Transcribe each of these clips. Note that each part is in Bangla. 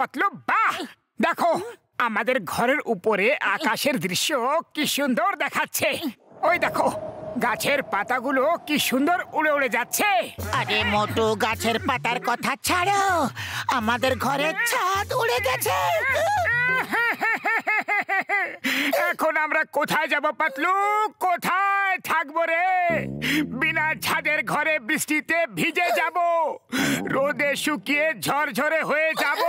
পাতলু বাহ! দেখো আমাদের ঘরের উপরে আকাশের দৃশ্য কি সুন্দর দেখাচ্ছে। ওই দেখো গাছের পাতাগুলো কি সুন্দর উড়ে উড়ে যাচ্ছে। আরে মোটু, গাছের পাতার কথা ছাড়ো, আমাদের ঘরের ছাদ উড়ে গেছে। এখন আমরা কোথায় যাব পাতলু? কোথায় থাকবো রে? বিনা ছাদের ঘরে বৃষ্টিতে ভিজে যাব, রোদে শুকিয়ে ঝরঝরে হয়ে যাব।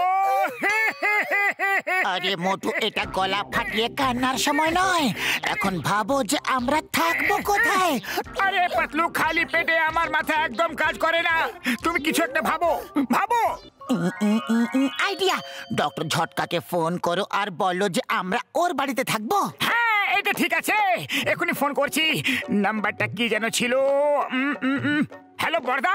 আরে মোটু, এটা গলা ফাটিয়ে কান্নার সময় নয়। এখন ভাবো যে আমরা থাকবো কোথায়। আরে পাতলু, খালি পেটে আমার মাথা একদম কাজ করে না। তুমি কিছু একটা ভাবো, ভাবো। আইডিয়া! ডক্টর ঝটকাকে ফোন করো আর বলো যে আমরা ওর বাড়িতে থাকবো। হ্যাঁ, এটা ঠিক আছে, এখনই ফোন করছি। নাম্বারটা কি যেন ছিল? হ্যালো বড়দা,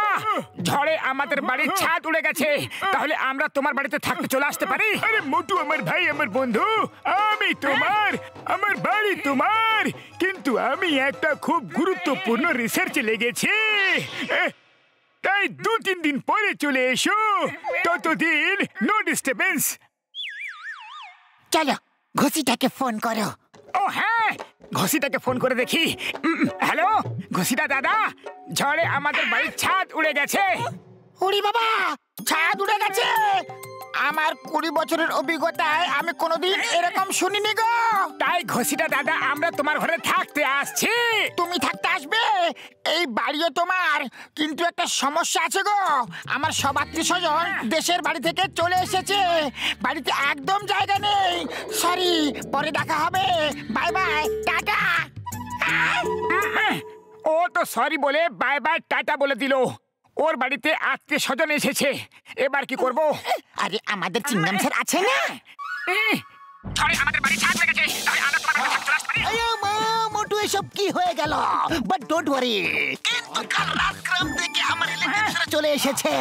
ঝড়ে আমাদের বাড়ির ছাদ উড়ে গেছে, তাহলে আমরা তোমার বাড়িতে থাকতে চলে আসতে পারি? আরে মোটু আমার ভাই, আমার বন্ধু, আমি তোমার, আমার বাড়ি তোমার, কিন্তু আমি একটা খুব গুরুত্বপূর্ণ রিসার্চে লেগেছি। তাই 2-3 দিন পরে চলে এসো, ততদিন নো ডিস্টারবেন্স। চলো ঘুষিটাকে ফোন করো। ও হ্যাঁ, ঘষিটাকে ফোন করে দেখি। হ্যালো ঘষিটা দাদা, ঝড়ে আমাদের বাড়ির ছাদ উড়ে গেছে। ওরে বাবা, ছাদ উড়ে গেছে! আমার 20 বছরের অভিজ্ঞতায় আমি কোনোদিন এরকম শুনিনি গো। তাই ঘষিটা দাদা, আমরা তোমার ঘরে থাকতে আসছি। তুমি থাকতে আসবে? এই বাড়িও তোমার, কিন্তু একটা সমস্যা আছে গো। আমার সব আত্মীয়স্বজন দেশের বাড়ি থেকে চলে এসেছে, বাড়িতে একদম জায়গা নেই। সরি, পরে দেখা হবে, বাই বাই, টাটা। ও তো সরি বলে বাই বাই টাটা বলে দিল। ওর বাড়িতে আত্মীয় স্বজন এসেছে, এবার কি করব? আরে আমাদের চিংগাম স্যার আছে না? ঝড়ে আমাদের বাড়ি ছাদ উড়ে গেছে, তাহলে আমরা তোমার ঘরে থাকতে আসতে পারি? আরে মা, মোটু এসব কি হয়ে গেল? বাট ডোন্ট ওয়ারি, কিন্তু কাল রাতগ্রাম থেকে আমার রিলেটিভসরা চলে এসেছে।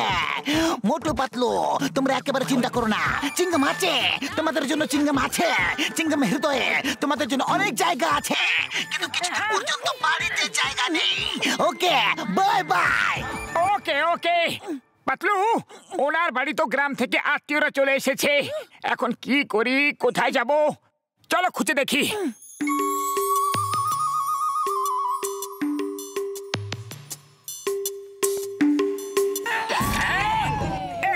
মোটু পাতলু, তোমরা একেবারে চিন্তা করো না, চিংগাম আছে তোমাদের জন্য, চিংগাম আছে, চিংগাম হৃদয়ে তোমাদের জন্য অনেক জায়গা আছে, কিন্তু কিছুদিন পর্যন্ত বাড়িতে জায়গা নেই। ওকে, বাই বাই। ওকে ওকে পাতলু, ওনার বাড়ি তো গ্রাম থেকে আত্মীয়রা চলে এসেছে। এখন কি করি, কোথায় যাব? চলো খুঁজে দেখি।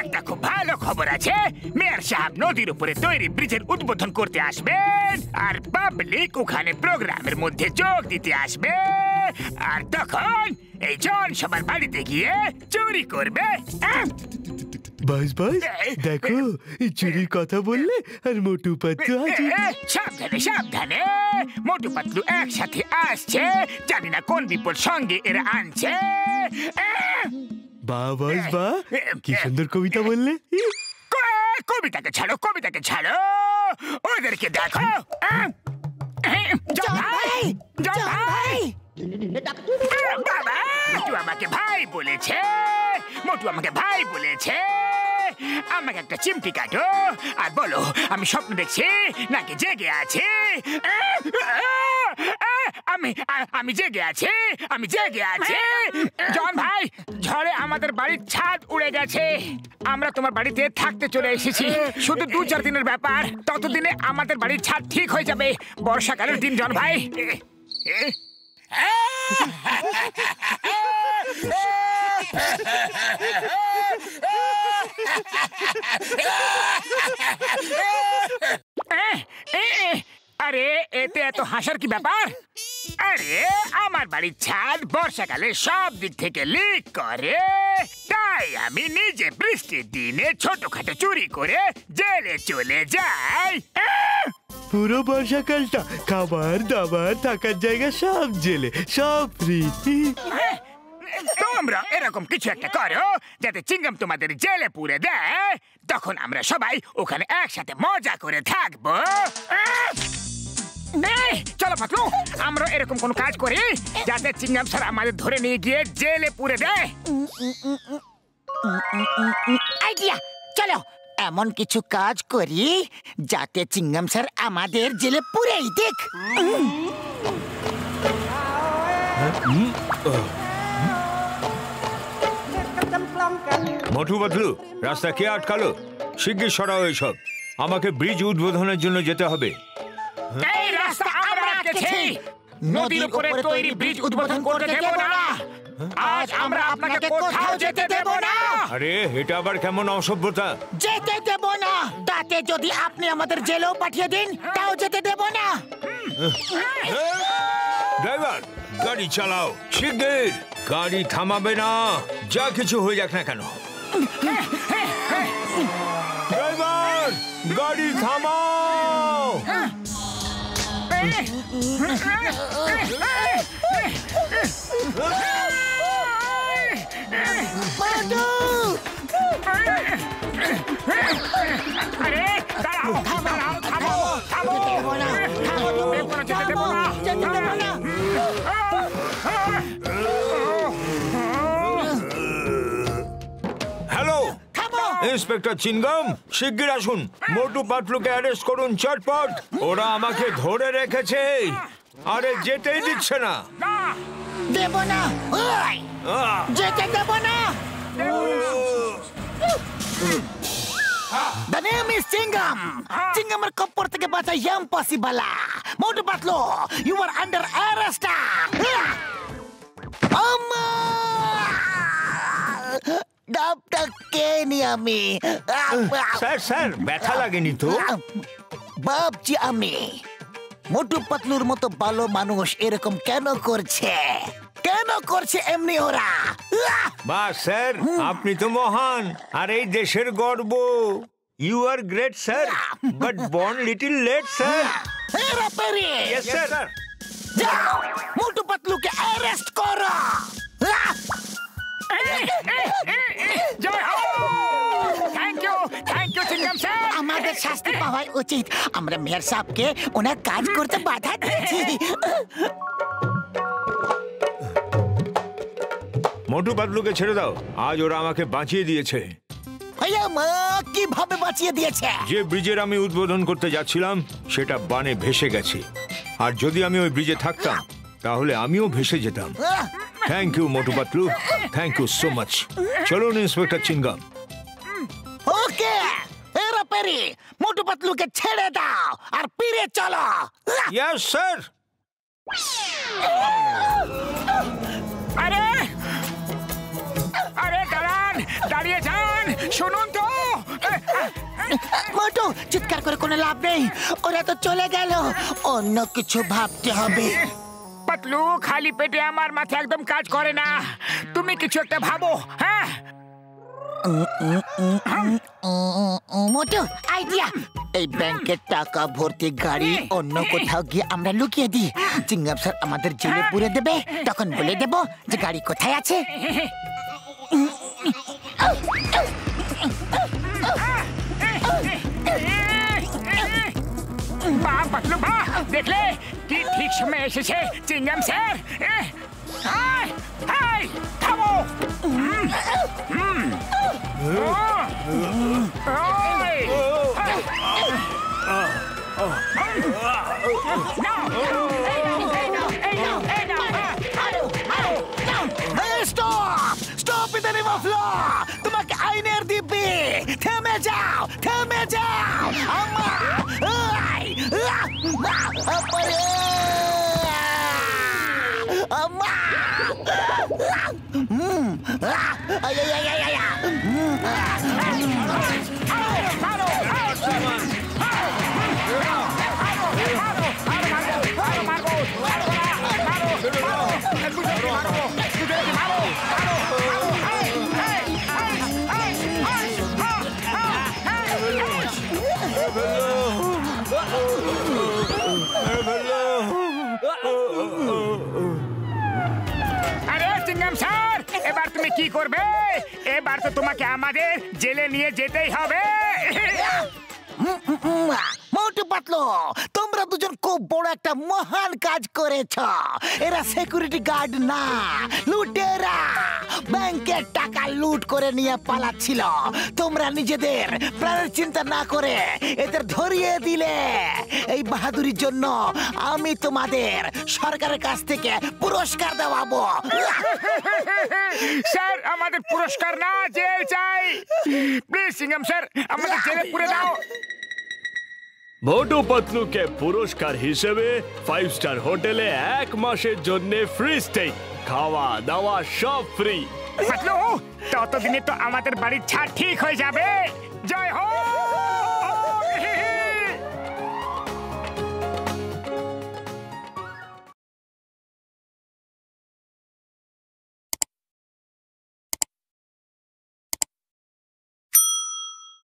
একটা খুব ভালো খবর আছে, মেয়র সাহেব নদীর উপরে তৈরি ব্রিজের উদ্বোধন করতে আসবেন, আর পাবলিক ওখানে প্রোগ্রামের মধ্যে যোগ দিতে আসবে। আর তখন এই জন সবার বাড়িতে গিয়ে চুরি করবে। বাস বাস, দেখো চুরির কথা বললে আর মোটু পাতলু আছে। সাবধানে সাবধানে, মোটু পাতলু একসাথে আসছে, জানি না কোন বিপদ সঙ্গে এরা আনছে। বা বাস বা, কি সুন্দর কবিতা বললে। কবিতাকে ছাড়ো, কবিতাকে ছাড়ো, ওদেরকে দেখো। জন ভাই, জন ভাই, বাবা মোটু আমাকে ভাই বলেছে, মোটু আমাকে ভাই বলেছে। আমাকে একটা চিমটি কাটো আর বলো আমি স্বপ্ন দেখছি নাকি জেগে আছি। আমি জেগে আছি, আমি জেগে আছি। জন ভাই, ঝড়ে আমাদের বাড়ির ছাদ উড়ে গেছে, আমরা তোমার বাড়িতে থাকতে চলে এসেছি। শুধু 2-4 দিনের ব্যাপার, ততদিনে আমাদের বাড়ির ছাদ ঠিক হয়ে যাবে। বর্ষাকালের দিন জন ভাই। আরে এতে এত হাসার কি ব্যাপার? আরে আমার বাড়ির ছাদ বর্ষাকালে সব দিক থেকে লিক করে, তাই আমি নিজে বৃষ্টির দিনে ছোটখাটো চুরি করে জেলে চলে যাই। পুরো বর্ষাকালটা খাবার দাবার থাকার জায়গা সব জেলে, সব ফ্রি। তোমরা এরকম কিছু একটা করো যাতে চিংগাম তোমাদের জেলে পুরে দেয়, তখন আমরা সবাই ওখানে একসাথে মজা করে থাকবো। চলো পাতলু, আমরা এরকম কোন কাজ করি যাতে চিংগাম স্যার আমাদের ধরে নিয়ে গিয়ে জেলে পুরে দেয়। আইডিয়া, চলো এমন কিছু কাজ করি যাতে চিংগাম স্যার আমাদের জেলে পুরেই দেখ। মোটু পাতলু, রাস্তা কে আটকালো? শিগগির সরাও এসব। আমাকে ব্রিজ উদ্বোধনের জন্য যেতে হবে। এই রাস্তা আমরা আটকেছি। নদীর উপরে তৈরি ব্রিজ উদ্বোধন করতে দেব না। আজ আমরা আপনাকে কোথাও যেতে দেব না। আরে এটা আবার কেমন অসভ্যতা? যেতে দেব না। তাতে যদি আপনি আমাদের জেলেও পাঠিয়ে দিন তাও যেতে দেব না। ড্রাইভার, গাড়ি চালাও শিগগির। গাড়ি থামাবে না, যা কিছু হয়ে যাক না কেন। ড্রাইভার, গাড়ি থামাও। আরে দাঁড়াও, দাঁড়াও, থামো, থামো। যেতে দেব না, যেতে দেব না। হ্যালো ইন্সপেক্টর চিনগম, শিগগির আসুন। মোটু পাতলুকে অ্যারেস্ট করুন চটপট। ওরা আমাকে ধরে রেখেছে, আরে যেতেই দিচ্ছে না। দেব না। ওই, যেতে দেব না। The name is Chingam. Chingamer koppor থেকে বাঁচা impossible. Motu Patlu, you are under arrest. Amma! ডাবটা কে নি আমি? স্যার স্যার, ব্যথা লাগেনি তো? ভাবছি আমি মোটু পাতলুর মতো ভালো মানুষ এরকম কেন করছে? কেন করছে এমনি ওরা? বাহ স্যার, আপনি তো মহান আর এই দেশের গর্ব। You are great sir, but born little late sir. Hera Pheri, yes sir. যাও মোটু পাতলুকে অ্যারেস্ট করো। জয় হো! Thank you Chingum sir. আমাদের শাস্তি পাওয়াই উচিত। আমরা মেয়র সাহেবকে ওনার কাজ করতে বাধা দিয়েছি। মোটু পাতলুকে ছেড়ে দাও, আজ ওরা আমাকে বাঁচিয়ে দিয়েছে। ভাইয়া মা কিভাবে বাঁচিয়ে দিয়েছে? যে ব্রিজের আমি উদ্বোধন করতে যাচ্ছিলাম সেটা বানে ভেসে গেছে, আর যদি আমি ওই ব্রিজে থাকতাম তাহলে আমিও ভেসে যেতাম। Thank you Motu Patlu, thank you so much. চলুন ইন্সপেক্টর চিনগাম। ওকে হেরা পেরি, মোটু পাতলুকে ছেড়ে দাও আর ফিরে চলো। Yes sir. আরে আরে দাঁড়ান, দাঁড়িয়ে যান, শুনুন তো। মোটু চিৎকার করে কোনো লাভ নেই, ওরা তো চলে গেল। অন্য কিছু ভাবতে হবে। পাতলু, খালি পেটে আমার মাথা একদম কাজ করে না। তুমি কিছু একটা ভাবো। হ্যাঁ মোটু আইডিয়া, এই ব্যাংকের টাকা ভর্তি গাড়ি অন্য কোথাও গিয়ে আমরা লুকিয়ে দিই। চিংগাম স্যার আমাদের জেলে পুরে দেবে, তখন বলে দেব যে গাড়ি কোথায় আছে। বাহ পাতলু বাহ, দেখলে কি ঠিক সময় এসেছে চিংগাম স্যার। থামো। Stop in the name of law. তোমাকে আইনের দিব্যি। থেমে যাও, থেমে যাও। আম্মা আম্মা এবার তুমি কি করবে? এবার তো তোমাকে আমাদের জেলে নিয়ে যেতেই হবে। মোটু পাতলু, তোমরা তোমরা দুজন খুব বড় একটা মহান কাজ করেছ। এরা সিকিউরিটি গার্ড না, লুটেরা। ব্যাংকের টাকা লুট করে নিয়ে পালাচ্ছিল। তোমরা নিজেদের প্রাণের চিন্তা না করে এদের ধরিয়ে দিলে। এই বাহাদুরির জন্য আমি তোমাদের সরকারের কাছ থেকে পুরস্কার দেওয়াবো। স্যার আমাদের পুরস্কার না, জেল চাই। প্লিজ সিংহাম স্যার, আমাদের জেলে পুরে দাও। মোটু পাতলুকে পুরস্কার হিসেবে 5 স্টার হোটেলে 1 মাসের জন্য ফ্রি স্টে, খাওয়া দাওয়া সব ফ্রি। পাতলু, ততদিনে তো আমাদের বাড়ির ছাদ ঠিক হয়ে যাবে। জয় হোক।